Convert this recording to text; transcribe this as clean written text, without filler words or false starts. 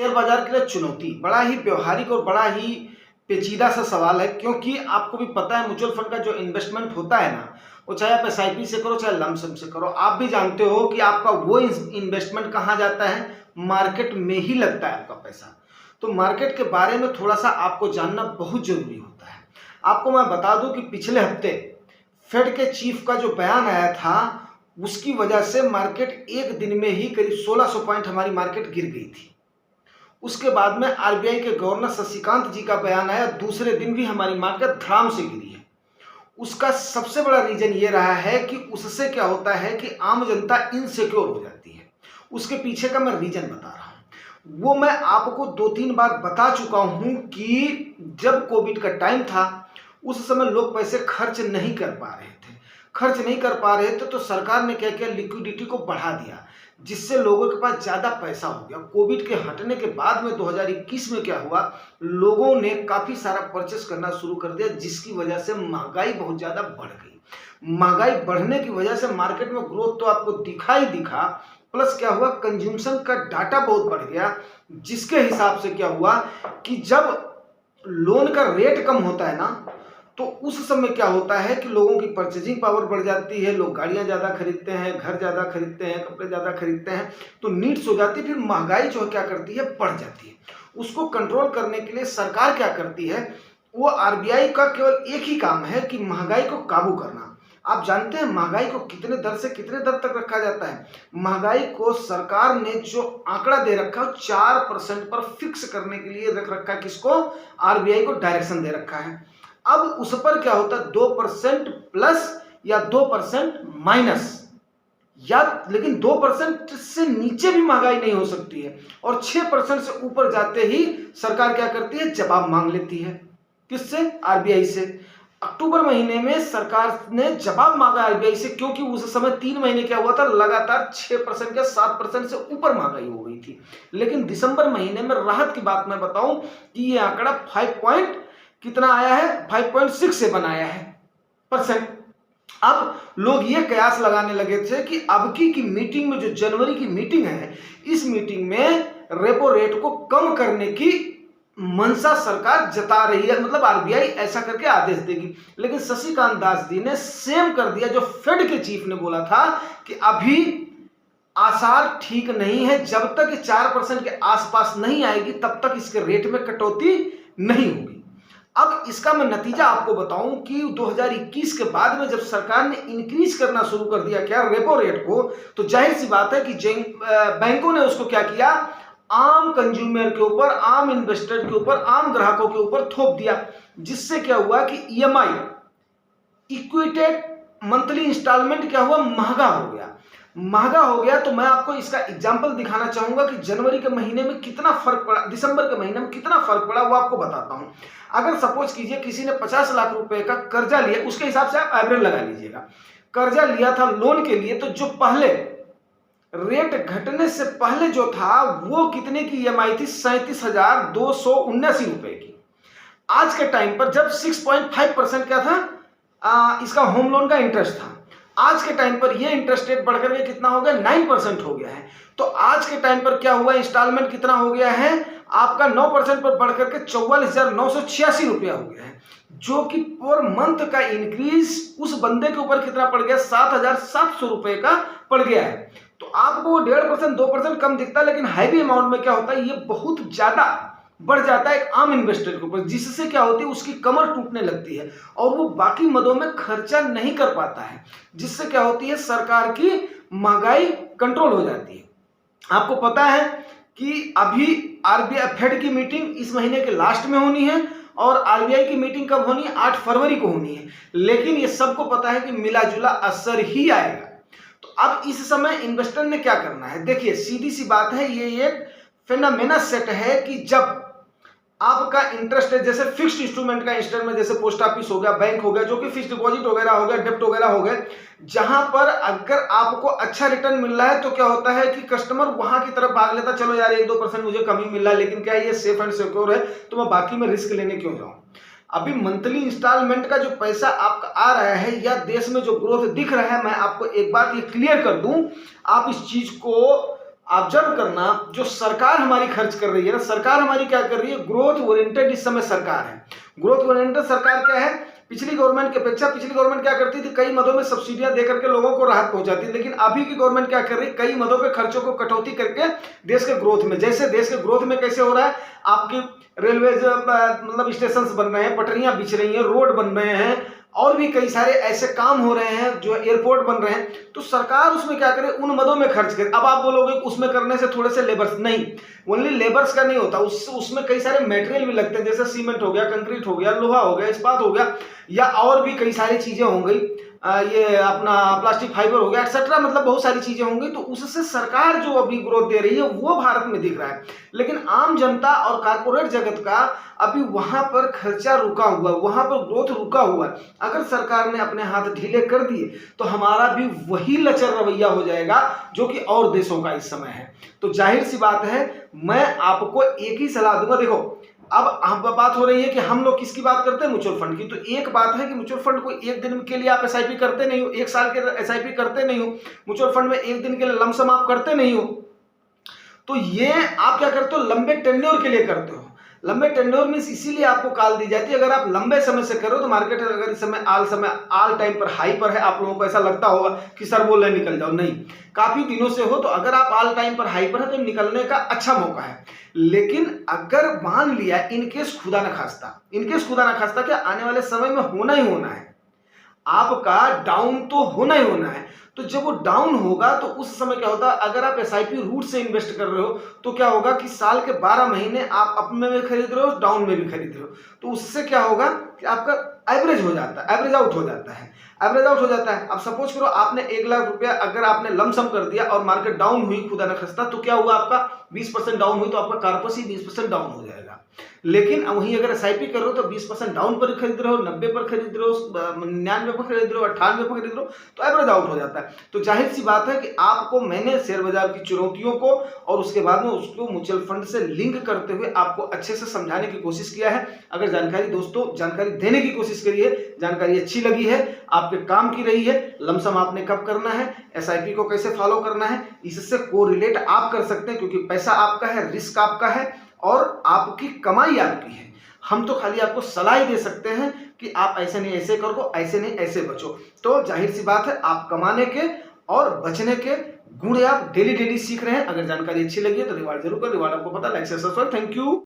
Share बाजार के लिए चुनौती बड़ा ही व्यवहारिक और बड़ा ही पेचीदा सा सवाल है, क्योंकि आपको भी पता है म्यूचुअल फंड का जो इन्वेस्टमेंट होता है ना, वो चाहे आप एसआईपी से करो चाहे लमसम से करो, आप भी जानते हो कि आपका वो इन्वेस्टमेंट कहाँ जाता है, मार्केट में ही लगता है आपका पैसा। तो मार्केट के बारे में थोड़ा सा आपको जानना बहुत जरूरी होता है। आपको मैं बता दूं कि पिछले हफ्ते फेड के चीफ का जो बयान आया था, उसकी वजह से मार्केट एक दिन में ही करीब 1600 पॉइंट हमारी मार्केट गिर गई थी। उसके बाद में आरबीआई के गवर्नर शशिकांत जी का बयान आया, दूसरे दिन भी हमारी मार्केट धड़ाम से गिरी है। उसका सबसे बड़ा रीजन ये रहा है कि उससे क्या होता है कि आम जनता इनसिक्योर हो जाती है। उसके पीछे का मैं रीजन बता रहा हूं, वो मैं आपको 2-3 बार बता चुका हूं कि जब कोविड का टाइम था उस समय लोग पैसे खर्च नहीं कर पा रहे थे, तो सरकार ने क्या किया, लिक्विडिटी को बढ़ा दिया, जिससे लोगों के पास ज्यादा पैसा हो गया। कोविड के हटने के बाद में 2021 में क्या हुआ, लोगों ने काफी सारा परचेस करना शुरू कर दिया, जिसकी वजह से महंगाई बहुत ज्यादा बढ़ गई। महंगाई बढ़ने की वजह से मार्केट में ग्रोथ तो आपको दिखा, प्लस क्या हुआ, कंज्यूमशन का डाटा बहुत बढ़ गया, जिसके हिसाब से क्या हुआ कि जब लोन का रेट कम होता है ना, तो उस समय क्या होता है कि लोगों की परचेजिंग पावर बढ़ जाती है, लोग गाड़ियां ज़्यादा खरीदते हैं, घर ज़्यादा खरीदते हैं, कपड़े ज़्यादा खरीदते हैं, तो नीड्स हो जाती है। फिर महंगाई जो है क्या करती है, बढ़ जाती है। उसको कंट्रोल करने के लिए सरकार क्या करती है, वो आरबीआई का केवल एक ही काम है कि महंगाई को काबू करना। आप जानते हैं महंगाई को कितने दर से कितने दर तक रखा जाता है? महंगाई को सरकार ने जो आंकड़ा दे रखा है 4% पर फिक्स करने के लिए रख रखा है। किसको? आरबीआई को डायरेक्शन दे रखा है। अब उस पर क्या होता है, 2% प्लस या 2% माइनस, या लेकिन 2% से नीचे भी महंगाई नहीं हो सकती है, और 6% से ऊपर जाते ही सरकार क्या करती है, जवाब मांग लेती है। किससे? आरबीआई से। अक्टूबर महीने में सरकार ने जवाब मांगा आरबीआई से, क्योंकि उस समय 3 महीने क्या हुआ था, लगातार 6% या 7% से ऊपर महंगाई हो गई थी। लेकिन दिसंबर महीने में राहत की बात मैं बताऊं कि ये आंकड़ा 5.6 से बनाया है परसेंट। अब लोग ये कयास लगाने लगे थे कि अब की मीटिंग में, जो जनवरी की मीटिंग है, इस मीटिंग में रेपो रेट को कम करने की मंशा सरकार जता रही है, मतलब आरबीआई ऐसा करके आदेश देगी। लेकिन शशिकांत दास जी ने सेम कर दिया जो फेड के चीफ ने बोला था कि अभी आसार ठीक नहीं है, जब तक 4% के आसपास नहीं आएगी तब तक इसके रेट में कटौती नहीं होगी। अब इसका मैं नतीजा आपको बताऊं कि 2021 के बाद में जब सरकार ने इंक्रीज करना शुरू कर दिया क्या, रेपो रेट को, तो जाहिर सी बात है कि बैंकों ने उसको क्या किया, आम कंज्यूमर के ऊपर, आम इन्वेस्टर के ऊपर, आम ग्राहकों के ऊपर थोप दिया, जिससे क्या हुआ कि ईएमआई, इक्विटेड मंथली इंस्टॉलमेंट क्या हुआ, महंगा हो गया। तो मैं आपको इसका एग्जांपल दिखाना चाहूंगा कि जनवरी के महीने में कितना फर्क पड़ा, दिसंबर के महीने में कितना फर्क पड़ा, वो आपको बताता हूं। अगर सपोज कीजिए किसी ने 50 लाख रुपए का कर्जा लिया, उसके हिसाब से आप एवरेज लगा लीजिएगा, कर्जा लिया था लोन के लिए, तो जो पहले रेट घटने से पहले जो था वो कितने की ईएमआई थी, 37,279 रुपए की। आज के टाइम पर जब 6.5% क्या था इसका होम लोन का इंटरेस्ट था, आज के टाइम पर ये इंटरेस्ट रेट बढ़कर के कितना हो गया, 9% हो गया है। तो आज के टाइम पर क्या हुआ, इंस्टॉलमेंट कितना हो गया है आपका, 9% पर बढ़कर के 44,986 रुपया हो गया है, जो कि पर मंथ का इंक्रीज उस बंदे के ऊपर कितना पड़ गया, 7,700 रुपए का पड़ गया है। तो आपको 1.5% 2% कम दिखता है, लेकिन हैवी अमाउंट में क्या होता है, ये बहुत ज्यादा बढ़ जाता है एक आम इन्वेस्टर के ऊपर, जिससे क्या होती है, उसकी कमर टूटने लगती है और वो बाकी मदों में खर्चा नहीं कर पाता है, जिससे क्या होती है, सरकार की महंगाई कंट्रोल हो जाती है। आपको पता है कि अभी आरबीआई फेड की मीटिंग इस महीने के लास्ट में होनी है, और आरबीआई की मीटिंग कब होनी है, 8 फरवरी को होनी है। लेकिन ये सबको पता है कि मिला जुला असर ही आएगा। तो अब इस समय इन्वेस्टर ने क्या करना है, देखिए सीधी सी बात है, ये एक फेनोमेना सेट है कि जब आपका इंटरेस्ट है, जैसे फिक्स्ड इंस्ट्रूमेंट का इंस्ट्रूमेंट में, जैसे पोस्ट ऑफिस हो गया, बैंक हो गया, जो कि फिक्स्ड डिपॉजिट वगैरह हो गया, डेप्ट वगैरह हो गए, जहां पर अगर आपको अच्छा रिटर्न मिल रहा है तो क्या होता है कि कस्टमर वहां की तरफ भाग लेता, चलो यार 1-2% मुझे कमी मिल रहा है, लेकिन क्या ये सेफ एंड सिक्योर है, तो मैं बाकी में रिस्क लेने क्यों जाऊं। अभी मंथली इंस्टॉलमेंट का जो पैसा आपका आ रहा है या देश में जो ग्रोथ दिख रहा है, मैं आपको एक बात ये क्लियर कर दूं, आप इस चीज को ऑब्जर्व करना, जो सरकार हमारी खर्च कर रही है ना, सरकार हमारी क्या कर रही है, ग्रोथ ओरिएंटेड इस समय सरकार है। ग्रोथ ओरिएंटेड सरकार क्या है, पिछली गवर्नमेंट की अपेक्षा पिछली गवर्नमेंट क्या करती थी, कई मदों में सब्सिडियां देकर के लोगों को राहत पहुंचाती थी, लेकिन अभी की गवर्नमेंट क्या कर रही है, कई मदों के खर्चों को कटौती करके देश के ग्रोथ में, जैसे देश के ग्रोथ में कैसे हो रहा है, आपकी रेलवे मतलब स्टेशन बन रहे हैं, पटरियां बिछ रही हैं, रोड बन रहे हैं, और भी कई सारे ऐसे काम हो रहे हैं, जो एयरपोर्ट बन रहे हैं, तो सरकार उसमें क्या करे, उन मदों में खर्च करे। अब आप बोलोगे उसमें करने से थोड़े से लेबर्स, नहीं, ओनली लेबर्स का नहीं होता, उसमें कई सारे मटेरियल भी लगते हैं, जैसे सीमेंट हो गया, कंक्रीट हो गया, लोहा हो गया, इस्पात हो गया, या और भी कई सारी चीजें हो गई, ये अपना प्लास्टिक फाइबर हो गया, एक्सेट्रा, मतलब बहुत सारी चीजें होंगी, तो उससे सरकार जो अभी ग्रोथ दे रही है वो भारत में दिख रहा है। लेकिन आम जनता और कारपोरेट जगत का अभी वहां पर खर्चा रुका हुआ, वहां पर ग्रोथ रुका हुआ है। अगर सरकार ने अपने हाथ ढीले कर दिए तो हमारा भी वही लचर रवैया हो जाएगा जो कि और देशों का इस समय है। तो जाहिर सी बात है, मैं आपको एक ही सलाह दूंगा। देखो, अब बात हो रही है कि हम लोग किसकी बात करते हैं, म्यूचुअल फंड की। तो एक बात है कि म्यूचुअल फंड को एक दिन के लिए आप एसआईपी करते नहीं हो, एक साल के एसआईपी करते नहीं हो, म्यूचुअल फंड में एक दिन के लिए लमसम आप करते नहीं हो, तो ये आप क्या करते हो, लंबे टेन्योर के लिए करते हो। लंबे टेन्योर मींस इसीलिए आपको कॉल दी जाती है, अगर आप लंबे समय से करो तो मार्केट अगर इस समय ऑल टाइम पर हाई पर है, आप लोगों को ऐसा लगता होगा कि सर बोल रहे निकल जाओ, नहीं, काफी दिनों से हो तो अगर आप ऑल टाइम पर हाई पर है तो निकलने का अच्छा मौका है। लेकिन अगर मान लिया इनकेस खुदा न खास्ता क्या आने वाले समय में होना ही होना है, आपका डाउन तो होना ही होना है, तो जब वो डाउन होगा तो उस समय क्या होता है, अगर आप एसआईपी रूट से इन्वेस्ट कर रहे हो तो क्या होगा कि साल के 12 महीने आप अप में भी खरीद रहे हो, डाउन में भी खरीद रहे हो, तो उससे क्या होगा कि आपका एवरेज हो जाता है, एवरेज आउट हो जाता है, एवरेज आउट हो जाता है। अब सपोज करो आपने 1 लाख रुपया अगर आपने लमसम कर दिया और मार्केट डाउन हुई खुदा न खस्ता, तो क्या हुआ, आपका 20% डाउन हुई तो आपका कार्पस ही 20% डाउन हो जाएगा। लेकिन वहीं अगर एसआईपी कर रहे हो तो 20% डाउन पर खरीद रहे हो, 90 पर खरीद रहे हो, 99 पर खरीद रहे हो, 98 पर खरीद रहे हो, तो एवरेज आउट हो जाता है। तो जाहिर सी बात है कि आपको मैंने शेयर बाजार की चुनौतियों को और उसके बाद में उसको म्यूचुअल फंड से लिंक करते हुए आपको अच्छे से समझाने की कोशिश किया है। अगर जानकारी दोस्तों जानकारी देने की कोशिश करी है, जानकारी अच्छी लगी है, आपके काम की रही है, लमसम आपने कब करना है, एसआईपी को कैसे फॉलो करना है, इससे कोरिलेट आप कर सकते हैं, क्योंकि पैसा आपका है, रिस्क आपका है और आपकी कमाई आपकी है। हम तो खाली आपको सलाह दे सकते हैं कि आप ऐसे नहीं ऐसे करो, ऐसे नहीं ऐसे बचो। तो जाहिर सी बात है, आप कमाने के और बचने के गुण आप डेली सीख रहे हैं। अगर जानकारी अच्छी लगी है तो रिवार्ड जरूर करें, रिवार्ड आपको पता, लाइक से सब्सक्राइब। Thank you.